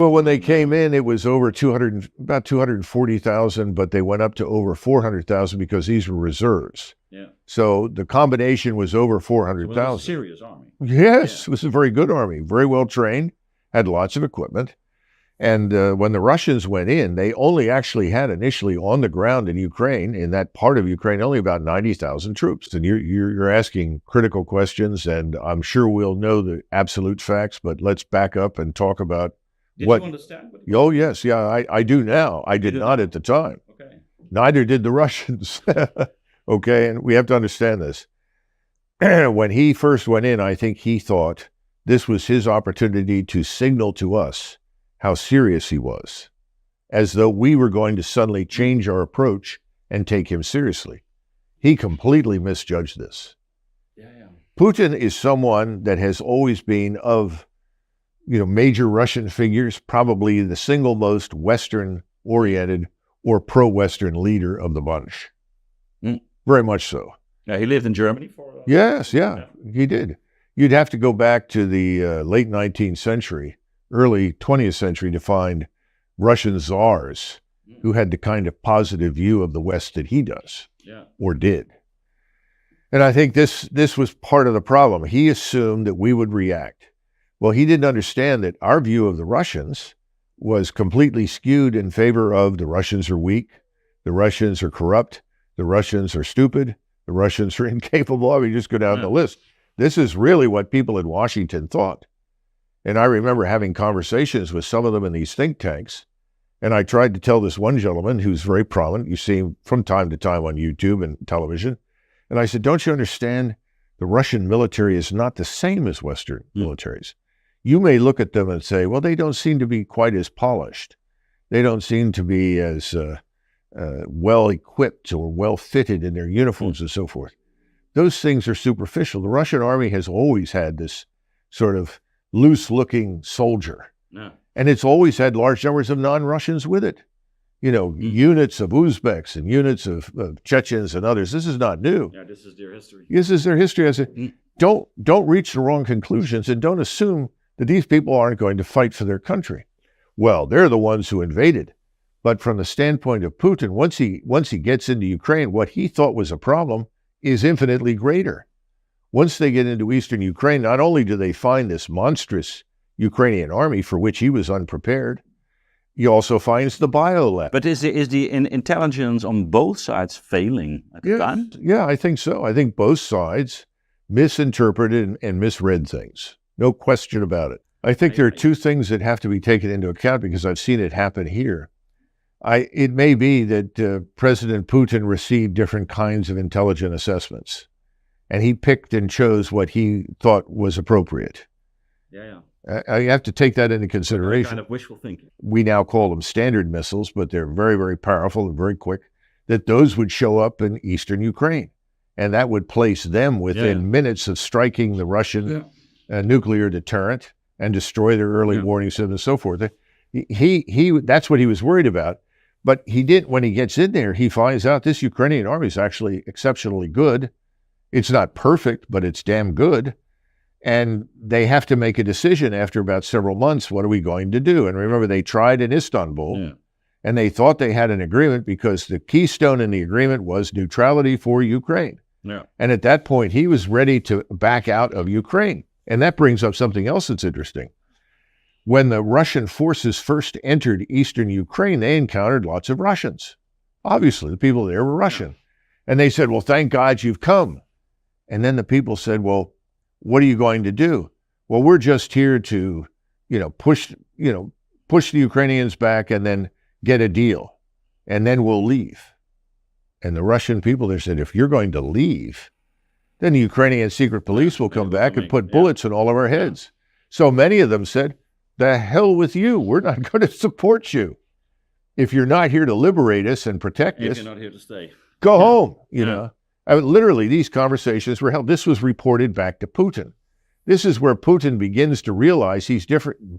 Well, when they came in, it was over 200, about 240,000, but they went up to over 400,000 because these were reserves. Yeah. So the combination was over It was a 400,000. serious army. Yes, it was a very good army, very well trained, had lots of equipment. And when the Russians went in, they only actually had initially on the ground in Ukraine, in that part of Ukraine, only about 90,000 troops. And you're asking critical questions, and I'm sure we'll know the absolute facts, but let's back up and talk about Did you understand? Oh, yes. Yeah, I do now. I did not at the time. Okay. Neither did the Russians. Okay, and we have to understand this. When he first went in, I think he thought this was his opportunity to signal to us how serious he was, as though we were going to suddenly change our approach and take him seriously. He completely misjudged this. Yeah. Putin is someone that has always been of major Russian figures, probably the single most Western-oriented or pro-Western leader of the bunch. Very much so. Yeah, he lived in Germany for... Yes, yeah, he did. You'd have to go back to the late 19th century, early 20th century to find Russian czars who had the kind of positive view of the West that he does, or did. And I think this was part of the problem. He assumed that we would react. Well, he didn't understand that our view of the Russians was completely skewed in favor of the Russians are weak, the Russians are corrupt, the Russians are stupid, the Russians are incapable. I mean, just go down the list. This is really what people in Washington thought. And I remember having conversations with some of them in these think tanks, and I tried to tell this one gentleman who's very prominent, you see him from time to time on YouTube and television, and I said, don't you understand the Russian military is not the same as Western militaries? You may look at them and say, well, they don't seem to be quite as polished. They don't seem to be as well-equipped or well-fitted in their uniforms and so forth. Those things are superficial. The Russian army has always had this sort of loose-looking soldier. And it's always had large numbers of non-Russians with it. Units of Uzbeks and units of Chechens and others. This is not new. Yeah, this is their history. This is their history. I said, don't reach the wrong conclusions and don't assume that these people aren't going to fight for their country. Well, they're the ones who invaded. But from the standpoint of Putin, once he gets into Ukraine, what he thought was a problem is infinitely greater. Once they get into eastern Ukraine, not only do they find this monstrous Ukrainian army for which he was unprepared, he also finds the biolab. But is the intelligence on both sides failing at the time? Yeah, I think so. I think both sides misinterpreted and misread things. No question about it. I think there are two things that have to be taken into account because I've seen it happen here. It may be that President Putin received different kinds of intelligence assessments, and he picked and chose what he thought was appropriate. I have to take that into consideration. Kind of wishful thinking. We now call them standard missiles, but they're very, very powerful and very quick, that those would show up in eastern Ukraine. And that would place them within minutes of striking the Russian nuclear deterrent and destroy their early warning system and so forth. That's what he was worried about. But when he gets in there, he finds out this Ukrainian army is actually exceptionally good. It's not perfect, but it's damn good. And they have to make a decision after about several months, what are we going to do? And remember, they tried in Istanbul, and they thought they had an agreement because the keystone in the agreement was neutrality for Ukraine. And at that point, he was ready to back out of Ukraine. And that brings up something else that's interesting. When the Russian forces first entered eastern Ukraine, they encountered lots of Russians. Obviously, the people there were Russian. And they said, well, thank God you've come. And then the people said, well, what are you going to do? Well, we're just here to, push the Ukrainians back and then get a deal. And then we'll leave. And the Russian people there said, if you're going to leave, then the Ukrainian secret police will come back and put bullets in all of our heads. So many of them said, the hell with you. We're not going to support you. If you're not here to liberate us and protect us, you're not here to stay. Go home, you know. Literally, these conversations were held. This was reported back to Putin. This is where Putin begins to realize he's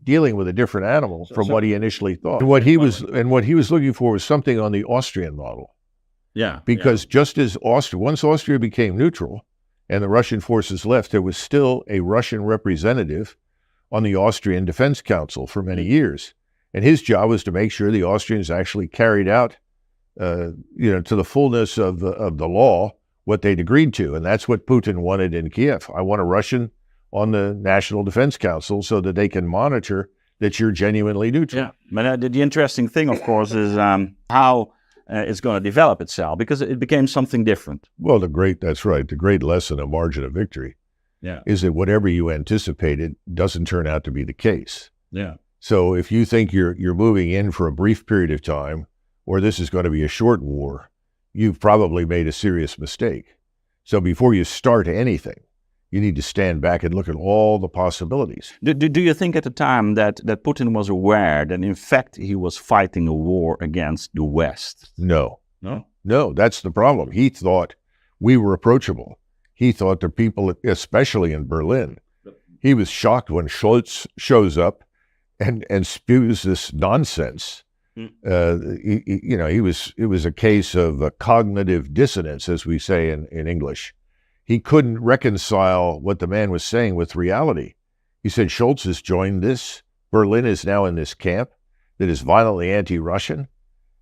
dealing with a different animal from what he initially thought. And what he was looking for was something on the Austrian model. Because just as once Austria became neutral and the Russian forces left, there was still a Russian representative on the Austrian Defense Council for many years. And his job was to make sure the Austrians actually carried out, to the fullness of the law, what they'd agreed to. And that's what Putin wanted in Kiev. I want a Russian on the National Defense Council so that they can monitor that you're genuinely neutral. Yeah, but the interesting thing, of course, is how it's going to develop itself, because it became something different. Well, that's right. The great lesson of margin of victory is that whatever you anticipated doesn't turn out to be the case. Yeah. So if you think you're moving in for a brief period of time, or this is going to be a short war, you've probably made a serious mistake. So before you start anything, you need to stand back and look at all the possibilities. Do you think at the time that Putin was aware that in fact he was fighting a war against the West? No. No, that's the problem. He thought we were approachable. He thought the people, especially in Berlin, he was shocked when Scholz shows up and spews this nonsense. It was a case of cognitive dissonance, as we say in English. He couldn't reconcile what the man was saying with reality. He said, Scholz has joined this. Berlin is now in this camp that is violently anti-Russian,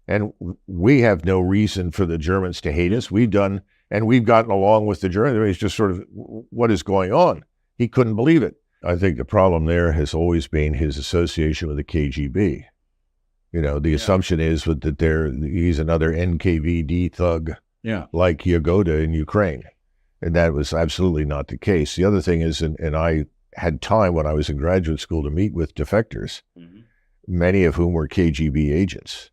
and we have no reason for the Germans to hate us. We've gotten along with the Germans. It's just sort of, what is going on? He couldn't believe it. I think the problem there has always been his association with the KGB. The assumption is that he's another NKVD thug, like Yagoda in Ukraine. And that was absolutely not the case. The other thing is, and I had time when I was in graduate school to meet with defectors, many of whom were KGB agents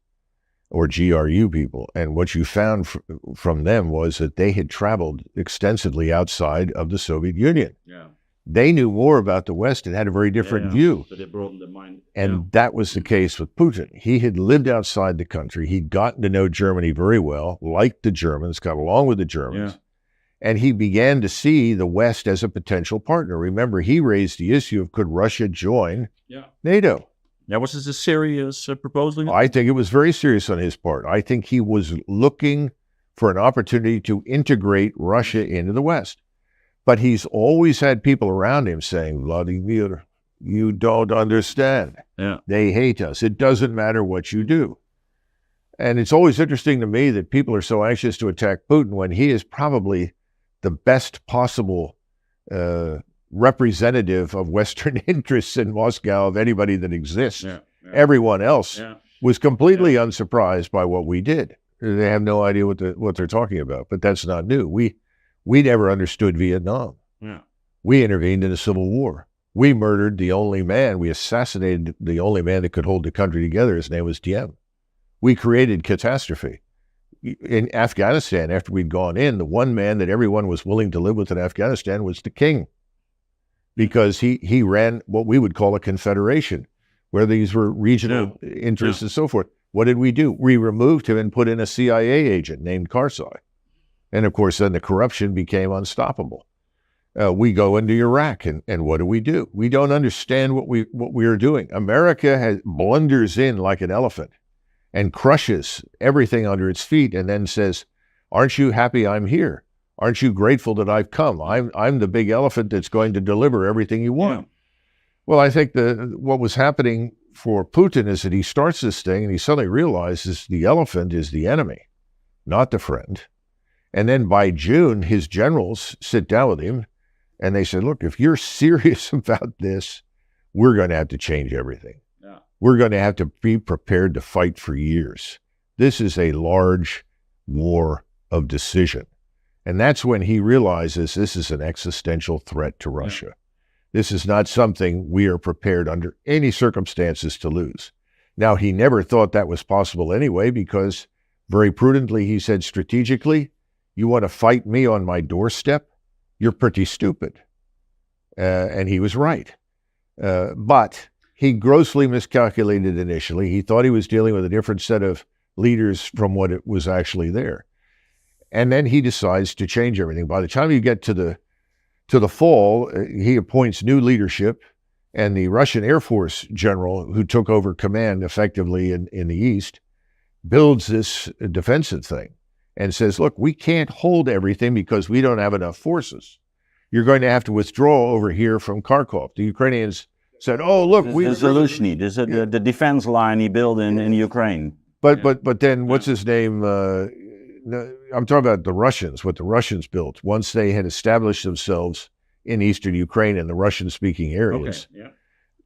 or GRU people. And what you found from them was that they had traveled extensively outside of the Soviet Union. Yeah. They knew more about the West and had a very different view. So they broadened their mind. And that was the case with Putin. He had lived outside the country. He'd gotten to know Germany very well, liked the Germans, got along with the Germans. Yeah. And he began to see the West as a potential partner. Remember, he raised the issue of, could Russia join NATO? Now, was this a serious proposal? I think it was very serious on his part. I think he was looking for an opportunity to integrate Russia into the West. But he's always had people around him saying, Vladimir, you don't understand. Yeah. They hate us. It doesn't matter what you do. And it's always interesting to me that people are so anxious to attack Putin when he is probably the best possible representative of Western interests in Moscow of anybody that exists. Yeah, yeah. Everyone else was completely unsurprised by what we did. They have no idea what they're talking about, but that's not new. We never understood Vietnam. Yeah. We intervened in the Civil War. We murdered the only man. We assassinated the only man that could hold the country together. His name was Diem. We created catastrophe. In Afghanistan, after we'd gone in, the one man that everyone was willing to live with in Afghanistan was the king, because he ran what we would call a confederation, where these were regional interests and so forth. What did we do? We removed him and put in a CIA agent named Karzai. And of course, then the corruption became unstoppable. We go into Iraq, and what do? We don't understand what we are doing. America blunders in like an elephant and crushes everything under its feet, and then says, aren't you happy I'm here? Aren't you grateful that I've come? I'm the big elephant that's going to deliver everything you want. Yeah. Well, I think what was happening for Putin is that he starts this thing and he suddenly realizes the elephant is the enemy, not the friend. And then by June, his generals sit down with him and they said, look, if you're serious about this, we're going to have to change everything. Yeah. We're going to have to be prepared to fight for years. This is a large war of decision. And that's when he realizes this is an existential threat to Russia. Yeah. This is not something we are prepared under any circumstances to lose. Now, he never thought that was possible anyway, because very prudently he said, strategically, you want to fight me on my doorstep? You're pretty stupid. And he was right. But he grossly miscalculated initially. He thought he was dealing with a different set of leaders from what it was actually there. And then he decides to change everything. By the time you get to the fall, he appoints new leadership, and the Russian Air Force general who took over command effectively in the East builds this defensive thing and says, look, we can't hold everything because we don't have enough forces. You're going to have to withdraw over here from Kharkov. The Ukrainians said, "Oh, look, The Zaluzhny, the defense line he built in Ukraine. But then what's his name? No, I'm talking about the Russians. What the Russians built once they had established themselves in eastern Ukraine and the Russian-speaking areas. Okay, yeah.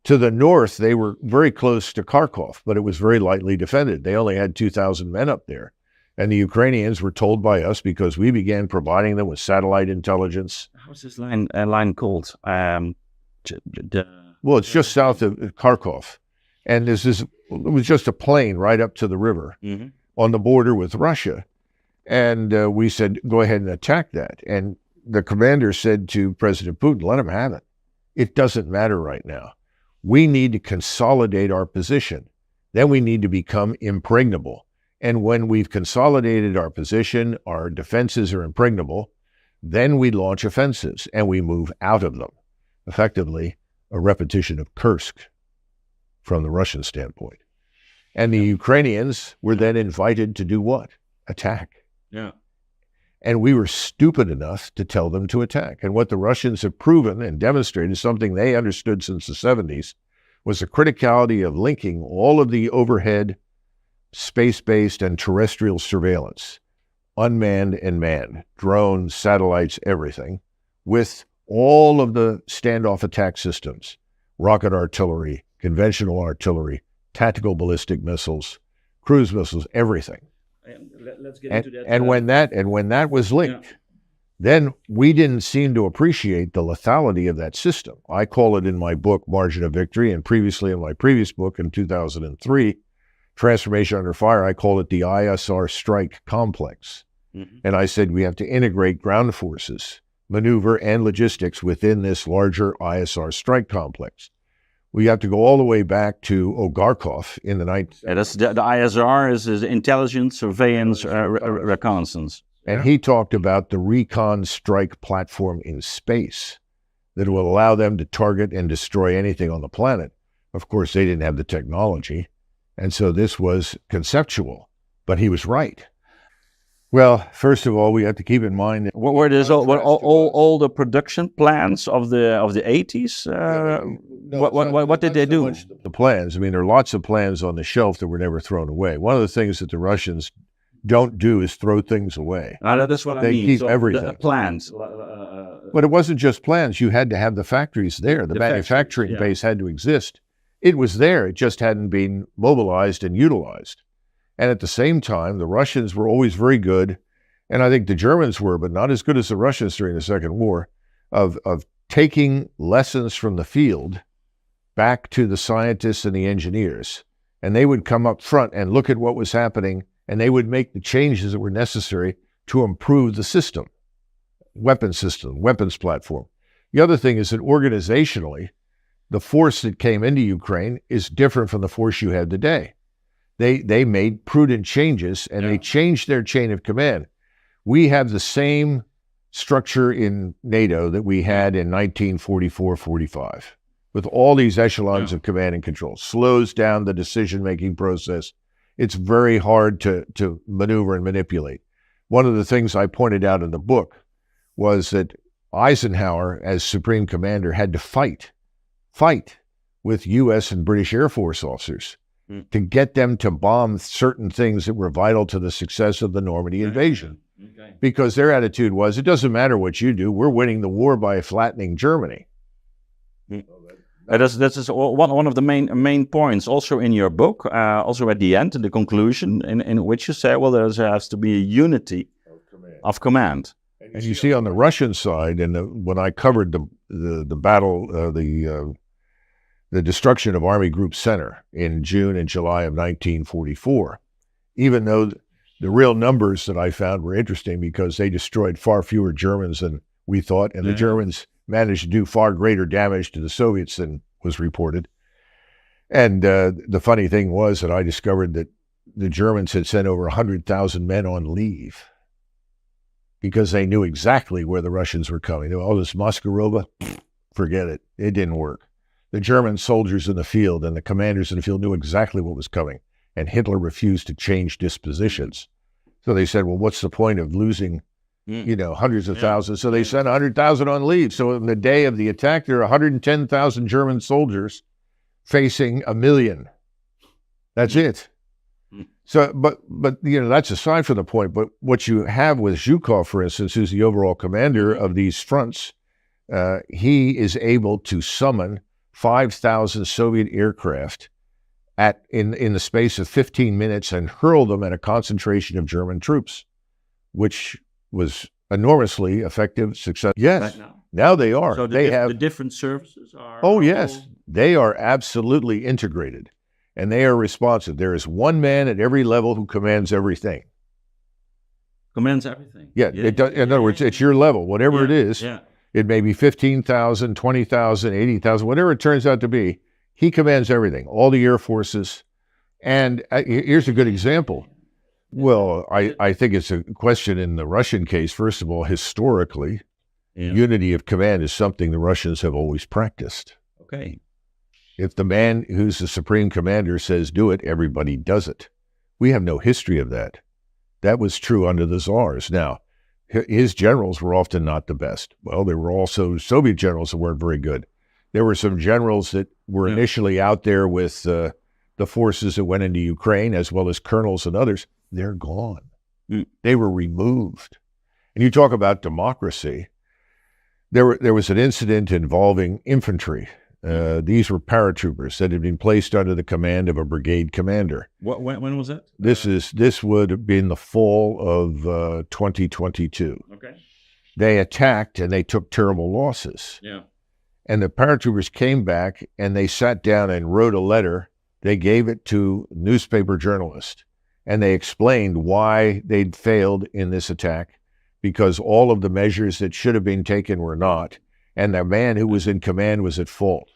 To the north, they were very close to Kharkov, but it was very lightly defended. They only had 2,000 men up there. And the Ukrainians were told by us, because we began providing them with satellite intelligence. How's this line called? Well, it's just south of Kharkov. And it was just a plain right up to the river on the border with Russia. And we said, go ahead and attack that. And the commander said to President Putin, let him have it. It doesn't matter right now. We need to consolidate our position. Then we need to become impregnable. And when we've consolidated our position, our defenses are impregnable, then we launch offensives and we move out of them. Effectively, a repetition of Kursk from the Russian standpoint. And the Ukrainians were then invited to do what? Attack. Yeah. And we were stupid enough to tell them to attack. And what the Russians have proven and demonstrated, something they understood since the 70s, was the criticality of linking all of the overhead, space-based and terrestrial surveillance, unmanned and manned, drones, satellites, everything, with all of the standoff attack systems, rocket artillery, conventional artillery, tactical ballistic missiles, cruise missiles, everything. Let's get into that. And when that was linked, then we didn't seem to appreciate the lethality of that system. I call it in my book, Margin of Victory, and previously in my previous book in 2003, Transformation Under Fire, I call it the ISR strike complex. And I said we have to integrate ground forces, maneuver, and logistics within this larger ISR strike complex. We have to go all the way back to Ogarkov in the night. Yeah, that's the ISR is intelligence, surveillance, reconnaissance. And he talked about the recon strike platform in space that will allow them to target and destroy anything on the planet. Of course, they didn't have the technology. And so this was conceptual, but he was right. Well, first of all, we have to keep in mind that what were these all the production plans of the 80s? What did they do? The plans. I mean, there are lots of plans on the shelf that were never thrown away. One of the things that the Russians don't do is throw things away. That's what I mean. They keep everything. The plans. But it wasn't just plans. You had to have the factories there. The manufacturing base had to exist. It was there. It just hadn't been mobilized and utilized. And at the same time, the Russians were always very good, and I think the Germans were, but not as good as the Russians during the Second War, of taking lessons from the field back to the scientists and the engineers. And they would come up front and look at what was happening, and they would make the changes that were necessary to improve the system, weapons platform. The other thing is that organizationally, the force that came into Ukraine is different from the force you have today. They made prudent changes, and they changed their chain of command. We have the same structure in NATO that we had in 1944-45, with all these echelons of command and control. Slows down the decision-making process. It's very hard to maneuver and manipulate. One of the things I pointed out in the book was that Eisenhower, as Supreme Commander, had to fight with U.S. and British Air Force officers to get them to bomb certain things that were vital to the success of the Normandy invasion. Because their attitude was, it doesn't matter what you do, we're winning the war by flattening Germany. That's one of the main points also in your book, also at the end, in the conclusion, in which you say, well, there has to be a unity of command. And you see on the Russian side, and when I covered the battle, the destruction of Army Group Center in June and July of 1944, even though the real numbers that I found were interesting because they destroyed far fewer Germans than we thought, and the Germans managed to do far greater damage to the Soviets than was reported. And the funny thing was that I discovered that the Germans had sent over 100,000 men on leave because they knew exactly where the Russians were coming. Oh, this Maskarova, forget it. It didn't work. The German soldiers in the field and the commanders in the field knew exactly what was coming, and Hitler refused to change dispositions. So they said, well, what's the point of losing hundreds of thousands. So they sent 100,000 on leave. So on the day of the attack, there are 110,000 German soldiers facing 1 million. That's it. So, but that's aside from the point. But what you have with Zhukov, for instance, who's the overall commander of these fronts, he is able to summon 5,000 Soviet aircraft in the space of 15 minutes and hurl them at a concentration of German troops, which was enormously effective, success. Yes, right now they are. So they have the different services are. Oh yes, they are absolutely integrated. And they are responsive. There is one man at every level who commands everything. Commands everything. Yeah. In other words, it's your level, whatever it is. Yeah. It may be 15,000, 20,000, 80,000, whatever it turns out to be. He commands everything, all the air forces. And here's a good example. Well, I think it's a question in the Russian case. First of all, historically, unity of command is something the Russians have always practiced. Okay. If the man who's the supreme commander says do it, everybody does it. We have no history of that. That was true under the Tsars. Now, his generals were often not the best. Well, there were also Soviet generals that weren't very good. There were some generals that were initially out there with the forces that went into Ukraine, as well as colonels and others. They're gone. They were removed. And you talk about democracy. There was an incident involving infantry. These were paratroopers that had been placed under the command of a brigade commander. When was that? This would have been the fall of 2022. Okay. They attacked and they took terrible losses. Yeah. And the paratroopers came back and they sat down and wrote a letter. They gave it to newspaper journalists and they explained why they'd failed in this attack, because all of the measures that should have been taken were not. And the man who was in command was at fault.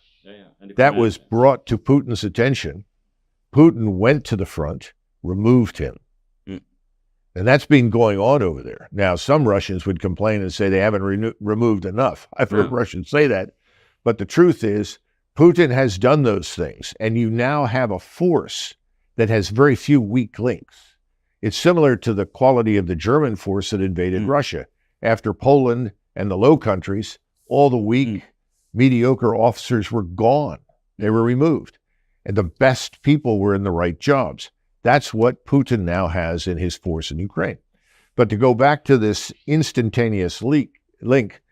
That was brought to Putin's attention. Putin went to the front, removed him. And that's been going on over there. Now, some Russians would complain and say they haven't removed enough. I've heard Russians say that. But the truth is, Putin has done those things. And you now have a force that has very few weak links. It's similar to the quality of the German force that invaded Russia. After Poland and the Low Countries, all the weak, mediocre officers were gone. They were removed. And the best people were in the right jobs. That's what Putin now has in his force in Ukraine. But to go back to this instantaneous link,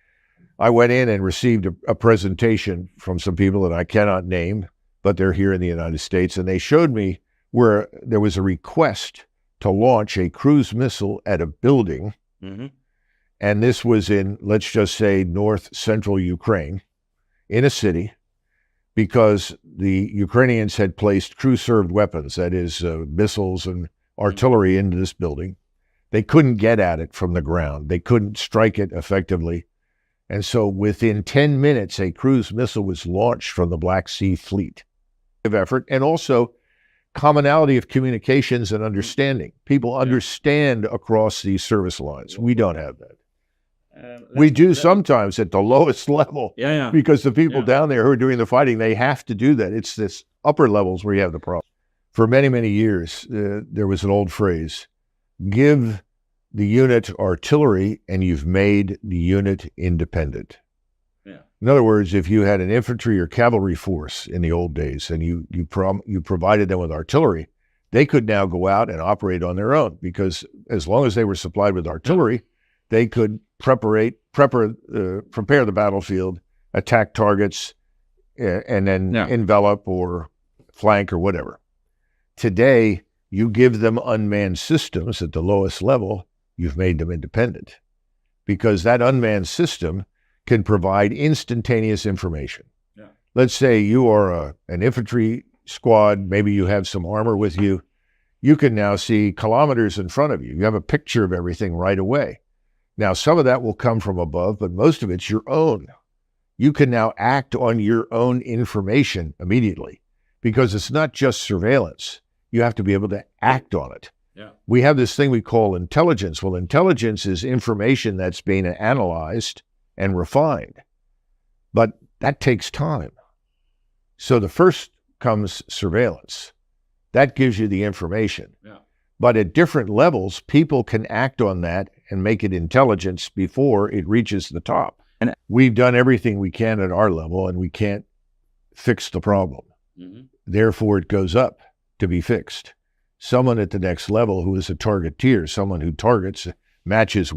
I went in and received a presentation from some people that I cannot name, but they're here in the United States. And they showed me where there was a request to launch a cruise missile at a building. And this was in, let's just say, north central Ukraine, in a city, because the Ukrainians had placed crew-served weapons, that is, missiles and artillery into this building. They couldn't get at it from the ground. They couldn't strike it effectively. And so within 10 minutes, a cruise missile was launched from the Black Sea Fleet of effort, and also commonality of communications and understanding. People understand across these service lines. We don't have that. We do sometimes at the lowest level, because the people down there who are doing the fighting, they have to do that. It's this upper levels where you have the problem. For many, many years, there was an old phrase, give the unit artillery and you've made the unit independent. In other words, if you had an infantry or cavalry force in the old days and you provided them with artillery, they could now go out and operate on their own, because as long as they were supplied with artillery, they could prepare the battlefield, attack targets, and then envelop or flank or whatever. Today, you give them unmanned systems at the lowest level, you've made them independent, because that unmanned system can provide instantaneous information. Let's say you are an infantry squad, maybe you have some armor with you. You can now see kilometers in front of you. You have a picture of everything right away. Now, some of that will come from above, but most of it's your own. You can now act on your own information immediately, because it's not just surveillance. You have to be able to act on it. We have this thing we call intelligence. Well, intelligence is information that's being analyzed and refined, but that takes time. So the first comes surveillance. That gives you the information. But at different levels, people can act on that and make it intelligence before it reaches the top. And we've done everything we can at our level, and we can't fix the problem. Therefore, it goes up to be fixed. Someone at the next level who is a targeteer, someone who targets, matches